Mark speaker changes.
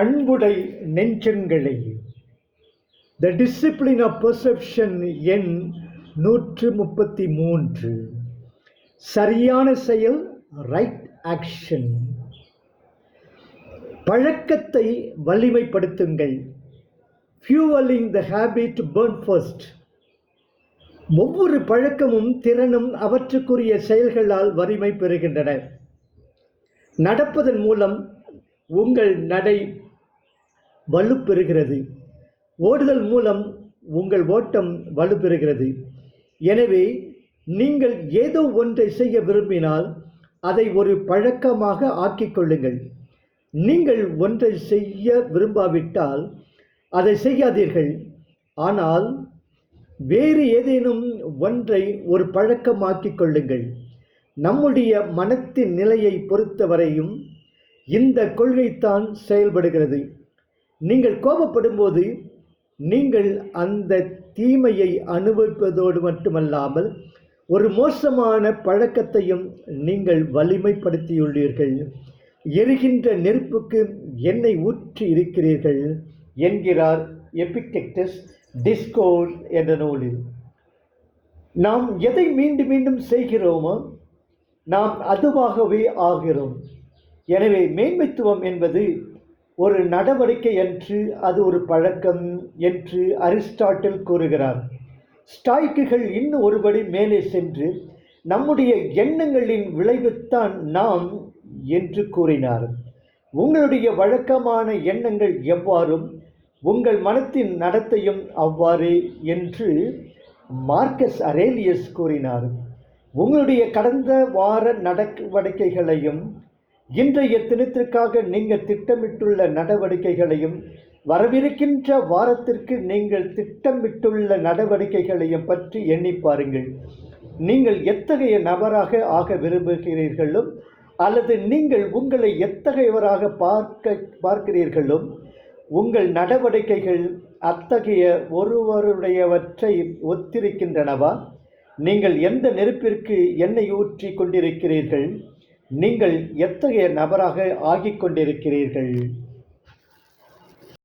Speaker 1: அன்புடை நெஞ்சங்களே, த discipline of perception எண் 133. சரியான செயல், ரைட் ஆக்ஷன். பழக்கத்தை வலிமைப்படுத்துங்கள். ஃபியூவலிங் த ஹேபிட் burn first. ஒவ்வொரு பழக்கமும் திறனும் அவற்றுக்குரிய செயல்களால் வலிமை பெறுகின்றன. நடப்பதன் மூலம் உங்கள் நடை வலுப்பெறுகிறது. ஓடுதல் மூலம் உங்கள் ஓட்டம் வலுப்பெறுகிறது. எனவே நீங்கள் ஏதோ ஒன்றை செய்ய விரும்பினால் அதை ஒரு பழக்கமாக ஆக்கிக்கொள்ளுங்கள். நீங்கள் ஒன்றை செய்ய விரும்பாவிட்டால் அதை செய்யாதீர்கள். ஆனால் வேறு ஏதேனும் ஒன்றை ஒரு பழக்கமாக்கிக் கொள்ளுங்கள். நம்முடைய மனத்தின் நிலையை பொறுத்தவரையும் இந்த கொள்கைத்தான் செயல்படுகிறது. நீங்கள் கோபப்படும்போது நீங்கள் அந்த தீமையை அனுபவிப்பதோடு மட்டுமல்லாமல் ஒரு மோசமான பழக்கத்தையும் நீங்கள் வலிமைப்படுத்தியுள்ளீர்கள். எரிகின்ற நெருப்புக்கு எண்ணெய் ஊற்றி இருக்கிறீர்கள் என்கிறார் எபிக்டெட்டஸ் டிஸ்கோர்ஸ் என்ற நூலில். நாம் எதை மீண்டும் மீண்டும் செய்கிறோமோ நாம் அதுவாகவே ஆகிறோம். எனவே மேன்மைத்துவம் என்பது ஒரு நடவடிக்கை என்று, அது ஒரு பழக்கம் என்று அரிஸ்டாட்டில் கூறுகிறார். ஸ்டாய்க்குகள் இன்னும் ஒருபடி மேலே சென்று நம்முடைய எண்ணங்களின் விளைவுத்தான் நாம் என்று கூறினார். உங்களுடைய வழக்கமான எண்ணங்கள் எவ்வாறும் உங்கள் மனத்தின் நடத்தையும் அவ்வாறே என்று மார்க்கஸ் அரேலியஸ் கூறினார். உங்களுடைய கடந்த வார நடவடிக்கைகளையும் இன்றைய தினத்திற்காக நீங்கள் திட்டமிட்டுள்ள நடவடிக்கைகளையும் வரவிருக்கின்ற வாரத்திற்கு நீங்கள் திட்டமிட்டுள்ள நடவடிக்கைகளையும் பற்றி எண்ணி பாருங்கள். நீங்கள் எத்தகைய நபராக ஆக விரும்புகிறீர்களோ அல்லது நீங்கள் உங்களை எத்தகையவராக பார்க்கிறீர்களோ உங்கள் நடவடிக்கைகள் அத்தகைய ஒருவருடையவற்றை ஒத்திருக்கின்றனவா? நீங்கள் எந்த நெருப்பிற்கு எண்ணெய் ஊற்றி கொண்டிருக்கிறீர்கள்? நீங்கள் எத்தகைய நபராக ஆகிக் கொண்டிருக்கிறீர்கள்?